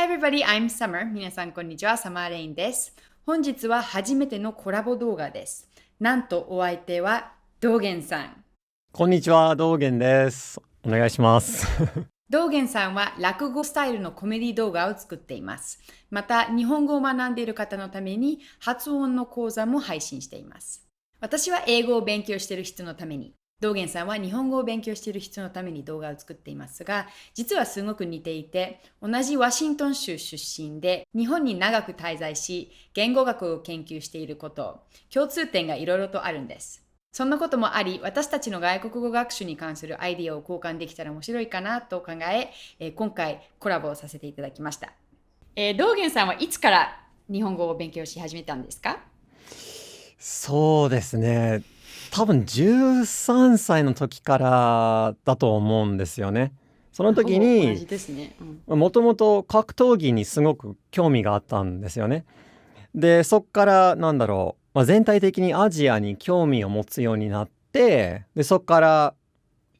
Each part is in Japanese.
Hi everybody, I'm Summer. 皆さんこんにちは、サマーレインです。本日は初めてのコラボ動画です。なんとお相手は道元さん。こんにちは、道元です。お願いします。道元さんは落語スタイルのコメディ動画を作っています。また、日本語を学んでいる方のために発音の講座も配信しています。私は英語を勉強している人のために、道元さんは日本語を勉強している人のために動画を作っていますが、実はすごく似ていて、同じワシントン州出身で、日本に長く滞在し、言語学を研究していること、共通点がいろいろとあるんです。そんなこともあり、私たちの外国語学習に関するアイディアを交換できたら面白いかなと考え、今回コラボをさせていただきました。道元さんはいつから日本語を勉強し始めたんですか？そうですね。多分13歳の時からだと思うんですよね。そのほ時に、ぼ同じですね。もともと格闘技にすごく興味があったんですよね。で、そっから全体的にアジアに興味を持つようになって、で、そっから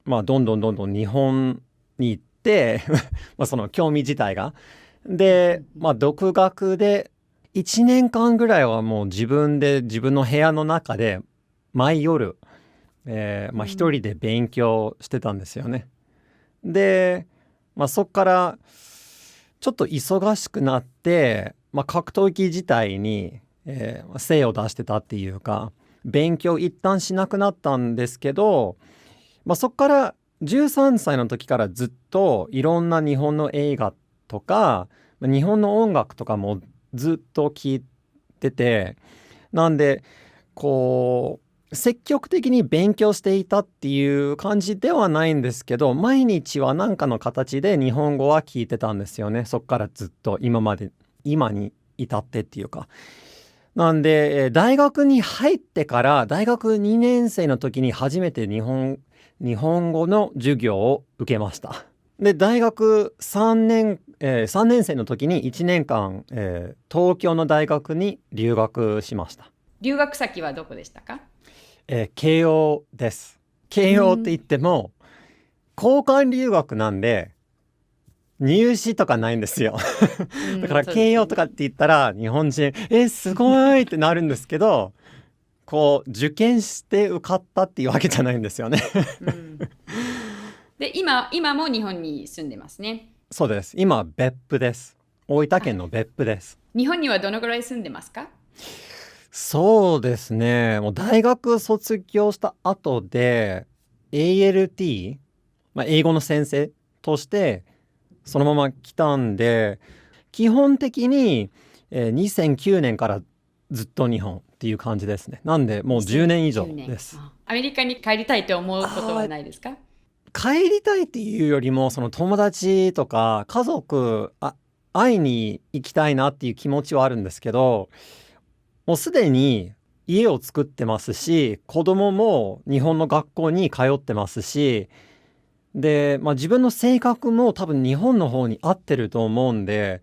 どんどん日本に行ってその興味自体が。で、独学で1年間ぐらいはもう自分で自分の部屋の中で毎夜、一人で勉強してたんですよね。で、そっからちょっと忙しくなって、格闘技自体に、精を出してたっていうか、勉強一旦しなくなったんですけど、そっから13歳の時からずっといろんな日本の映画とか日本の音楽とかもずっと聴いてて、なんで積極的に勉強していたっていう感じではないんですけど、毎日は何かの形で日本語は聞いてたんですよね。そっからずっと今に至ってっていうか。なんで、大学に入ってから大学2年生の時に初めて日本語の授業を受けました。で、大学3年生の時に1年間、東京の大学に留学しました。留学先はどこでしたか？慶応です。慶応って言っても、交換留学なんで、入試とかないんですよ。だからそうですよね。慶応とかって言ったら、日本人、すごいってなるんですけど、受験して受かったっていうわけじゃないんですよね。で、今も日本に住んでますね。そうです。今、別府です。大分県の別府です。日本にはどのぐらい住んでますか？そうですね。もう大学卒業した後で、ALT、英語の先生として、そのまま来たんで、基本的に、2009年からずっと日本っていう感じですね。なんで、もう10年以2009上年。です。アメリカに帰りたいと思うことはあないですか？帰りたいっていうよりも、その友達とか家族、会いに行きたいなっていう気持ちはあるんですけど、もうすでに家を作ってますし、子供も日本の学校に通ってますし、で、自分の性格も多分日本の方に合ってると思うんで、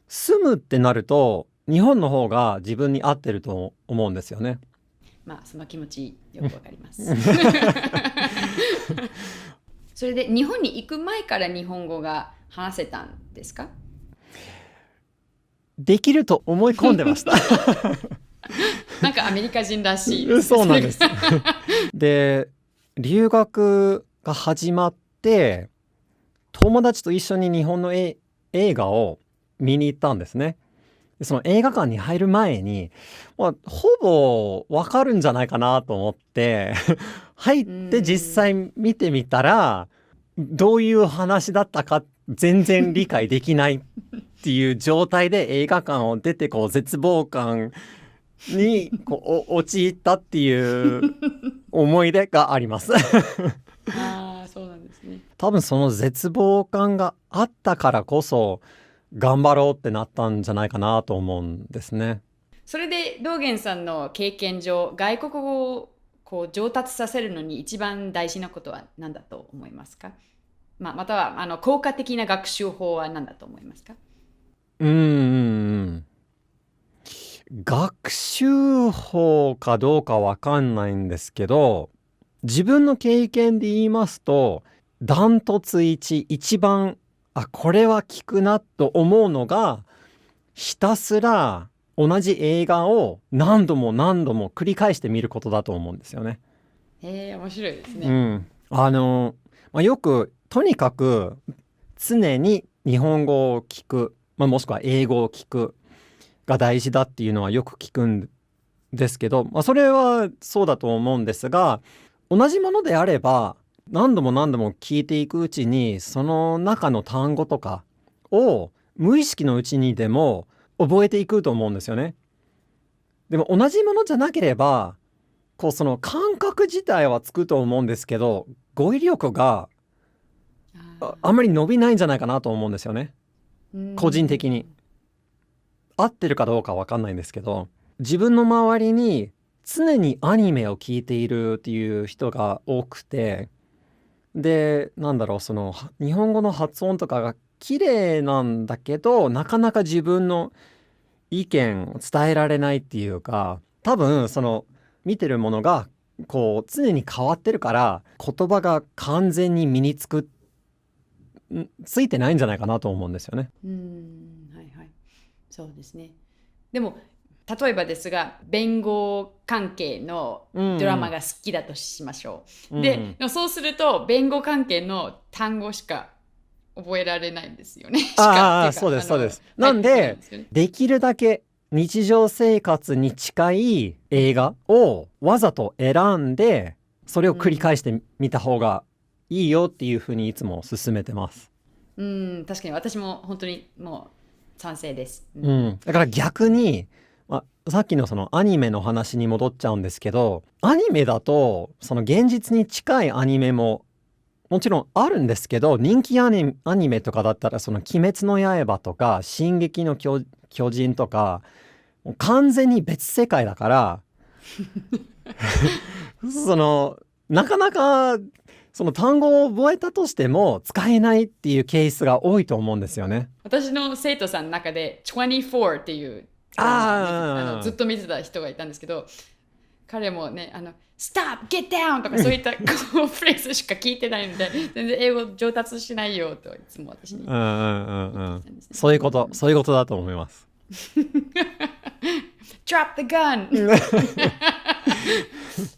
住むってなると日本の方が自分に合ってると思うんですよね。その気持ちよくわかります。それで日本に行く前から日本語が話せたんですか？できると思い込んでました。なんかアメリカ人らしいですね。そうなんです。で、留学が始まって、友達と一緒に日本の映画を見に行ったんですね。でその映画館に入る前に、ほぼわかるんじゃないかなと思って入っうて実ん。際見てみたら、どういう話だったか全然理解できないっていう状態で映画館を出て絶望感に陥ったっていう思い出があります。ああ、そうなんですね。多分その絶望感があったからこそ頑張ろうってなったんじゃないかなと思うんですね。それで道元さんの経験上、外国語を上達させるのに一番大事なことは何だと思いますか？または効果的な学習法は何だと思いますか？うーん。学習法かどうかわかんないんですけど、自分の経験で言いますと、ダントツ一番これは効くなと思うのが、ひたすら同じ映画を何度も何度も繰り返して見ることだと思うんですよね。面白いですね。うん。よくとにかく常に日本語を聞く、もしくは英語を聞くが大事だっていうのはよく聞くんですけど、それはそうだと思うんですが、同じものであれば何度も何度も聞いていくうちにその中の単語とかを無意識のうちにでも覚えていくと思うんですよね。でも同じものじゃなければその感覚自体はつくと思うんですけど、語彙力があんまり伸びないんじゃないかなと思うんですよね。個人的に。合ってるかどうかわかんないんですけど、自分の周りに常にアニメを聞いているっていう人が多くて、で、その日本語の発音とかが綺麗なんだけど、なかなか自分の意見を伝えられないっていうか、多分その見てるものが常に変わってるから言葉が完全に身についてないんじゃないかなと思うんですよね。はいはい。そうですね。でも例えばですが、弁護関係のドラマが好きだとしましょう。でもそうすると弁護関係の単語しか覚えられないんですよね。そうですそうです。なんで、できるだけ日常生活に近い映画をわざと選んで、それを繰り返してみた方がいいよっていうふうにいつも勧めてます。確かに私も本当にもう賛成です。だから逆に、さっきのそのアニメの話に戻っちゃうんですけど、アニメだとその現実に近いアニメももちろんあるんですけど、人気アニメとかだったらその「鬼滅の刃」とか「進撃の巨人」とかもう完全に別世界だからそのなかなかその単語を覚えたとしても使えないっていうケースが多いと思うんですよね。私の生徒さんの中で24っていうずっと見てた人がいたんですけど、彼もね、Stop! Get down! とかそういったフレーズしか聞いてないので、全然英語上達しないよといつも私に言ってたんですね。そういうことだと思います。Drop the gun!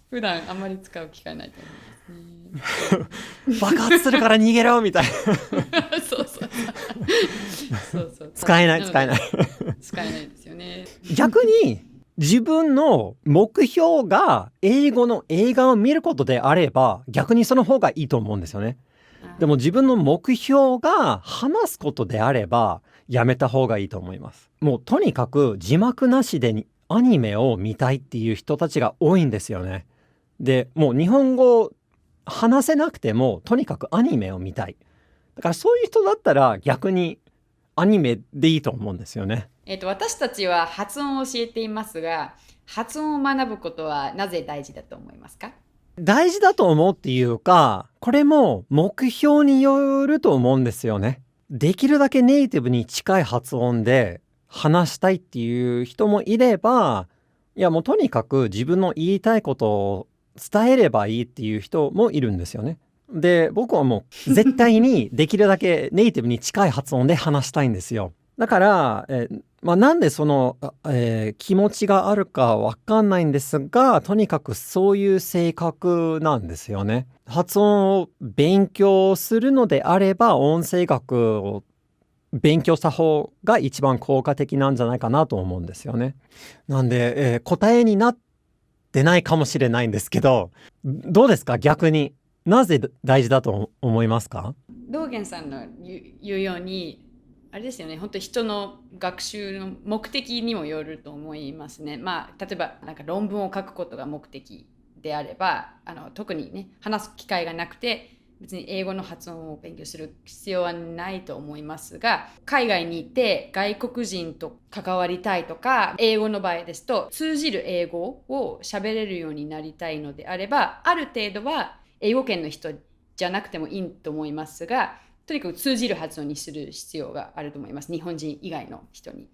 普段あんまり使う機会ないと思いますね。爆発するから逃げろみたいなそう使えない使えないですよね。逆に自分の目標が英語の映画を見ることであれば逆にその方がいいと思うんですよね。でも自分の目標が話すことであればやめた方がいいと思います。もうとにかく字幕なしでアニメを見たいっていう人たちが多いんですよね。でもう日本語話せなくてもとにかくアニメを見たい。だからそういう人だったら逆にアニメでいいと思うんですよね。私たちは発音を教えていますが、発音を学ぶことはなぜ大事だと思いますか？大事だと思うっていうか、これも目標によると思うんですよね。できるだけネイティブに近い発音で話したいっていう人もいれば、いやもうとにかく自分の言いたいことを伝えればいいっていう人もいるんですよね。で、僕はもう絶対にできるだけネイティブに近い発音で話したいんですよ。だから、なんでその、気持ちがあるかわかんないんですが、とにかくそういう性格なんですよね。発音を勉強するのであれば、音声学を勉強した方が一番効果的なんじゃないかなと思うんですよね。なんで、答えになってないかもしれないんですけど、どうですか？逆に。なぜ大事だと思いますか？道元さんの言うように、あれですよね、本当人の学習の目的にもよると思いますね。例えばなんか論文を書くことが目的であれば、特にね、話す機会がなくて、別に英語の発音を勉強する必要はないと思いますが、海外にいて外国人と関わりたいとか、英語の場合ですと通じる英語を喋れるようになりたいのであれば、ある程度は英語圏の人じゃなくてもいいと思いますが、とにかく通じる発音にする必要があると思います。日本人以外の人に。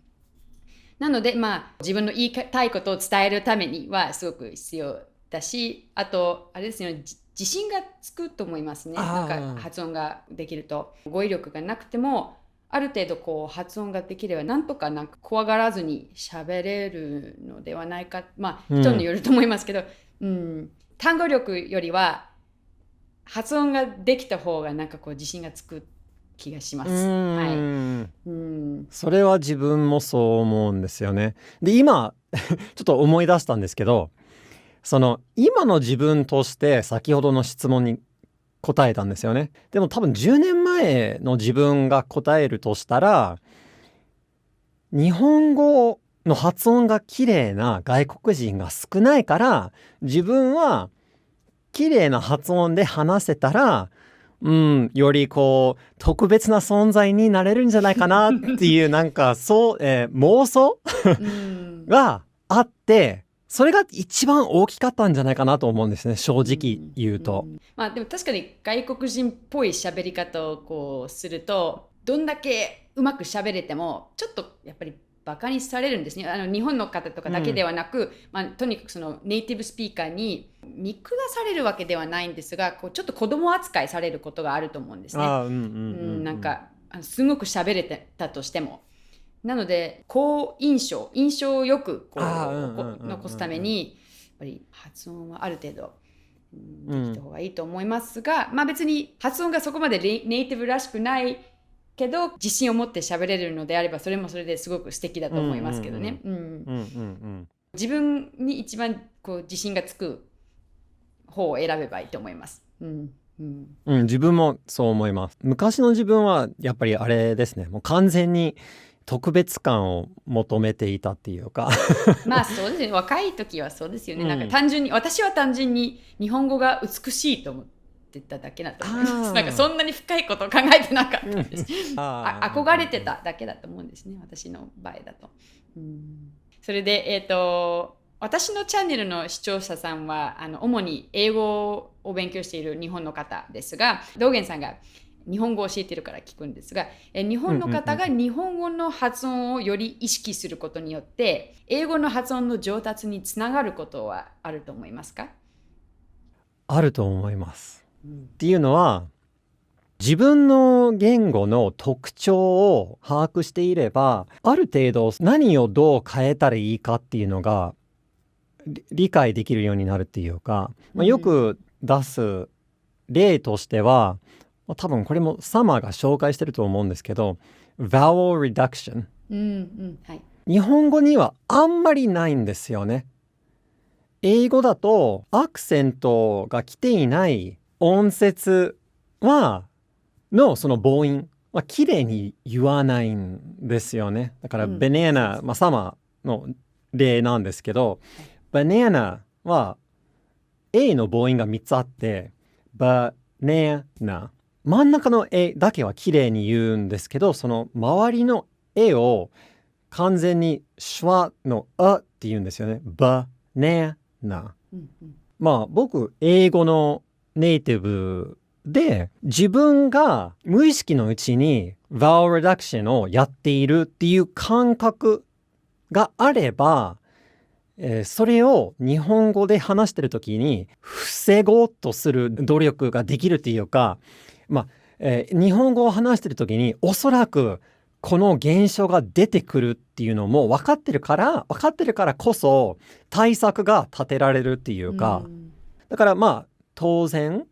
なので、自分の言いたいことを伝えるためにはすごく必要だし、あと、あれですよね、自信がつくと思いますね。あーなんか発音ができると語彙力がなくてもある程度こう発音ができればなんとかなんか怖がらずに喋れるのではないか。まあ人によると思いますけど、単語力よりは発音ができた方がなんかこう自信がつく気がします。はい。それは自分もそう思うんですよね。で、今ちょっと思い出したんですけど、その今の自分として先ほどの質問に答えたんですよね。でも多分10年前の自分が答えるとしたら、日本語の発音が綺麗な外国人が少ないから、自分は綺麗な発音で話せたら、よりこう特別な存在になれるんじゃないかなっていうなんか妄想があって、それが一番大きかったんじゃないかなと思うんですね、正直言うと。まあでも確かに外国人っぽい喋り方をこうするとどんだけうまく喋れてもちょっとやっぱりバカにされるんですね。日本の方とかだけではなく、とにかくそのネイティブスピーカーに見下されるわけではないんですが、こうちょっと子供扱いされることがあると思うんですね。なんかすごく喋れてたとしても。なので印象をよくこう残すためにやっぱり発音はある程度できた方がいいと思いますが、まあ別に発音がそこまでネイティブらしくないけど自信を持って喋れるのであればそれもそれですごく素敵だと思いますけどね。自分に一番こう自信がつく方を選べばいいと思います。自分もそう思います。昔の自分はやっぱりあれですね、もう完全に特別感を求めていたっていうかまあそうですね、若い時はそうですよね。なんか私は単純に日本語が美しいと思ってただけだと思います。なんかそんなに深いことを考えてなかったです。憧れてただけだと思うんですね、私の場合だと。それで私のチャンネルの視聴者さんは主に英語を勉強している日本の方ですが、道元さんが日本語を教えてるから聞くんですが、日本の方が日本語の発音をより意識することによって英語の発音の上達につながることはあると思いますか？あると思います。っていうのは、自分の言語の特徴を把握していれば、ある程度何をどう変えたらいいかっていうのが理解できるようになるっていうか、よく出す例としては、多分これもサマーが紹介してると思うんですけど、vowel reduction、日本語にはあんまりないんですよね。英語だとアクセントが来ていない音節のその母音は綺麗に言わないんですよね。だからバナナ、サマーの例なんですけど、バナナは A の母音が3つあって、バナナ。真ん中の A だけは綺麗に言うんですけど、その周りの A を完全にシュワのって言うんですよね。バナナ。僕、英語のネイティブで、自分が無意識のうちに vowel reduction をやっているっていう感覚があれば、それを日本語で話してる時に防ごうとする努力ができるっていうか、日本語を話してる時におそらくこの現象が出てくるっていうのも分かってるからこそ対策が立てられるっていうか、だから当然、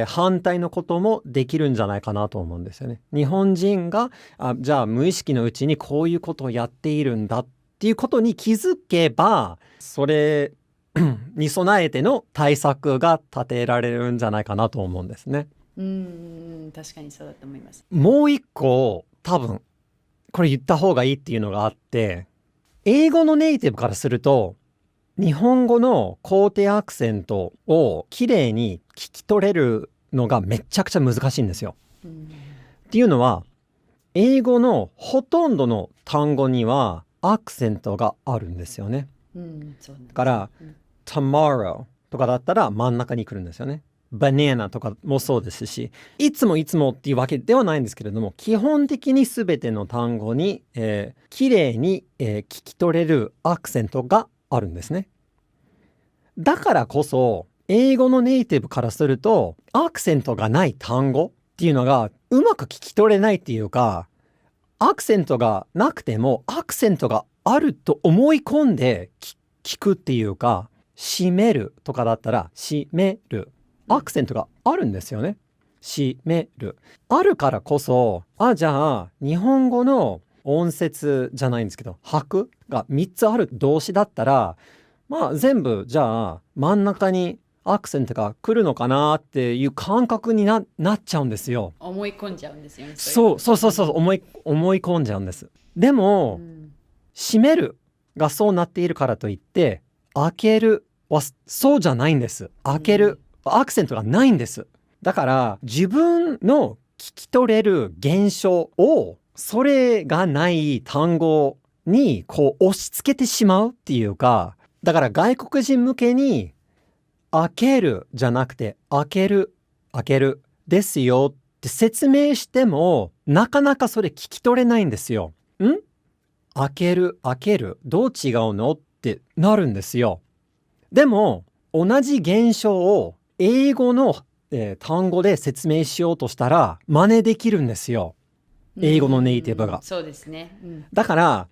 反対のこともできるんじゃないかなと思うんですよね。日本人がじゃあ無意識のうちにこういうことをやっているんだっていうことに気づけば、それに備えての対策が立てられるんじゃないかなと思うんですね。確かにそうだと思います。もう一個多分これ言った方がいいっていうのがあって、英語のネイティブからすると日本語の肯定アクセントをきれいに聞き取れるのがめちゃくちゃ難しいんですよ。っていうのは英語のほとんどの単語にはアクセントがあるんですよね。だから、tomorrow とかだったら真ん中に来るんですよね。banana とかもそうですし、いつもっていうわけではないんですけれども、基本的に全ての単語に、きれいに、聞き取れるアクセントがあるんですね。だからこそ英語のネイティブからするとアクセントがない単語っていうのがうまく聞き取れないっていうか、アクセントがなくてもアクセントがあると思い込んで聞くっていうか、閉めるとかだったら閉める、アクセントがあるんですよね。閉めるあるからこそ、じゃあ日本語の音節じゃないんですけど拍が3つある動詞だったら、全部じゃあ真ん中にアクセントが来るのかなっていう感覚になっちゃうんですよ。思い込んじゃうんですよね。そう思い込んじゃうんです。でも、閉めるがそうなっているからといって開けるはそうじゃないんです。開ける、アクセントがないんです。だから自分の聞き取れる現象をそれがない単語にこう押し付けてしまうっていうか、だから外国人向けに開けるじゃなくて開けるですよって説明してもなかなかそれ聞き取れないんですよ。開けるどう違うのってなるんですよ。でも同じ現象を英語の、単語で説明しようとしたら真似できるんですよ。英語のネイティブが。そうですね。だから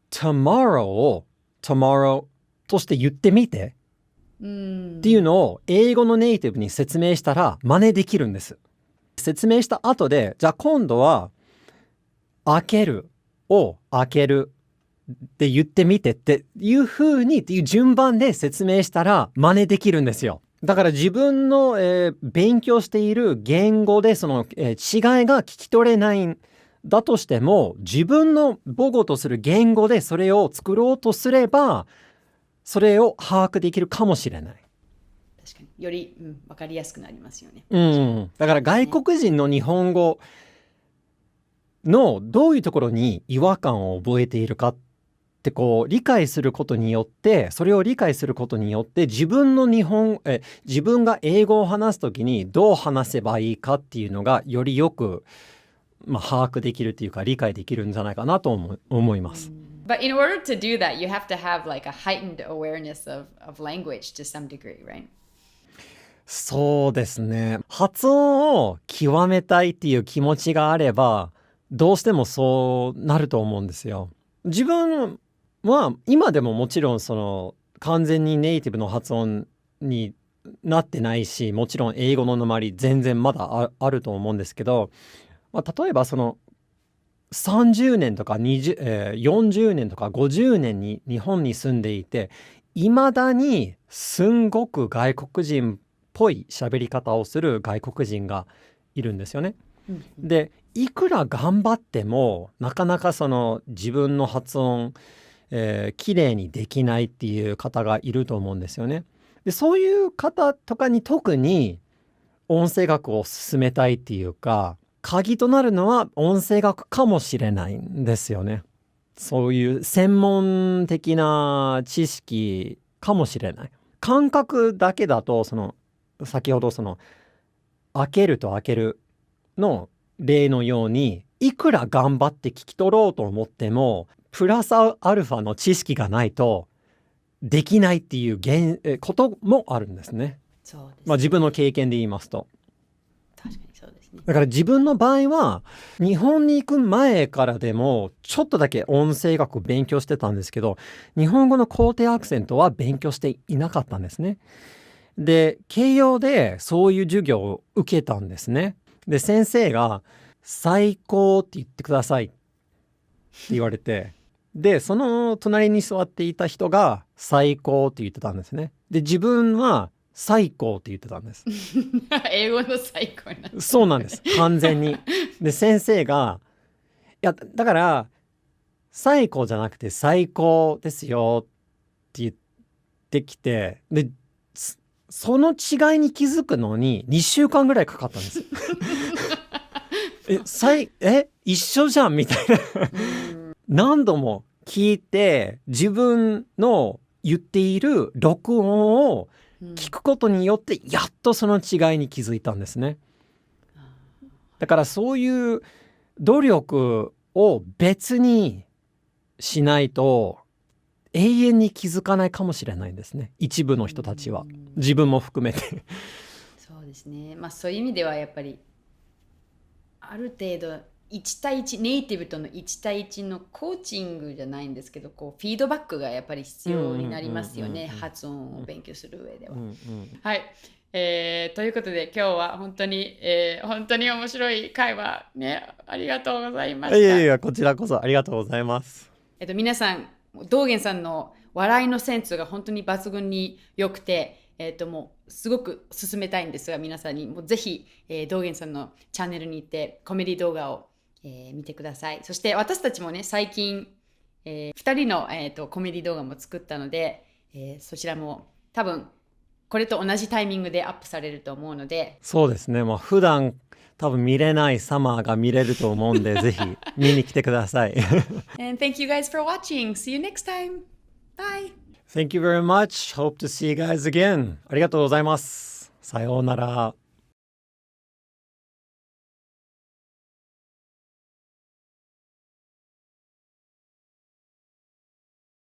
tomorrow を tomorrow として言ってみてっていうのを英語のネイティブに説明したら真似できるんです。説明した後で、じゃあ今度は開けるを開けるって言ってみてっていう風にっていう順番で説明したら真似できるんですよ。だから自分の、勉強している言語でその、違いが聞き取れないんだとしても、自分の母語とする言語でそれを作ろうとすればそれを把握できるかもしれない。確かにより、分かりやすくなりますよね。だから外国人の日本語のどういうところに違和感を覚えているかってこう理解することによって、それを理解することによって自分が英語を話すときにどう話せばいいかっていうのがよりよく、把握できるっていうか理解できるんじゃないかなと思います。But in order to do that, you have to have like a heightened awareness of language to some degree, right? そうですね。発音を極めたいっていう気持ちがあれば、どうしてもそうなると思うんですよ。自分は今でももちろんその完全にネイティブの発音になってないし、もちろん英語の訛り全然まだあると思うんですけど、例えばその30年とか40年とか50年に日本に住んでいて、いまだにすんごく外国人っぽい喋り方をする外国人がいるんですよね。で、いくら頑張ってもなかなかその自分の発音、きれいにできないっていう方がいると思うんですよね。で、そういう方とかに特に音声学を進めたいっていうか、鍵となるのは音声学かもしれないんですよね。そういう専門的な知識かもしれない。感覚だけだと先ほど開けると開けるの例のようにいくら頑張って聞き取ろうと思ってもプラスアルファの知識がないとできないっていうこともあるんですね。そうですね。自分の経験で言いますと。確かにそうですね。だから自分の場合は日本に行く前からでもちょっとだけ音声学を勉強してたんですけど、日本語の肯定アクセントは勉強していなかったんですね。で、慶応でそういう授業を受けたんですね。で、先生が最高って言ってくださいって言われて、で、その隣に座っていた人が最高って言ってたんですね。で、自分は最高って言ってたんです。英語の最高なんです。そうなんです。完全に。で、先生が、いや、だから、最高じゃなくて最高ですよって言ってきて、で、その違いに気づくのに2週間ぐらいかかったんです。一緒じゃんみたいな。何度も聞いて、自分の言っている録音を聞くことによってやっとその違いに気づいたんですね。だからそういう努力を別にしないと永遠に気づかないかもしれないんですね。一部の人たちは。自分も含めて。そうですね。まあそういう意味ではやっぱりある程度1対1、ネイティブとの1対1のコーチングじゃないんですけど、こうフィードバックがやっぱり必要になりますよね。発音を勉強する上では。はい。ということで今日は本当に、本当に面白い会話ね、ありがとうございました。いやいや、こちらこそありがとうございます。皆さん、道元さんの笑いのセンスが本当に抜群に良くて、もうすごく勧めたいんですが、皆さんにもうぜひ、道元さんのチャンネルに行ってコメディ動画を、見てください。そして私たちもね、最近、2人の、コメディ動画も作ったので、そちらも多分これと同じタイミングでアップされると思うので。そうですね。もう普段多分見れないサマーが見れると思うんで、ぜひ見に来てください。And thank you guys for watching. See you next time. Bye. Thank you very much. Hope to see you guys again. ありがとうございます。さようなら。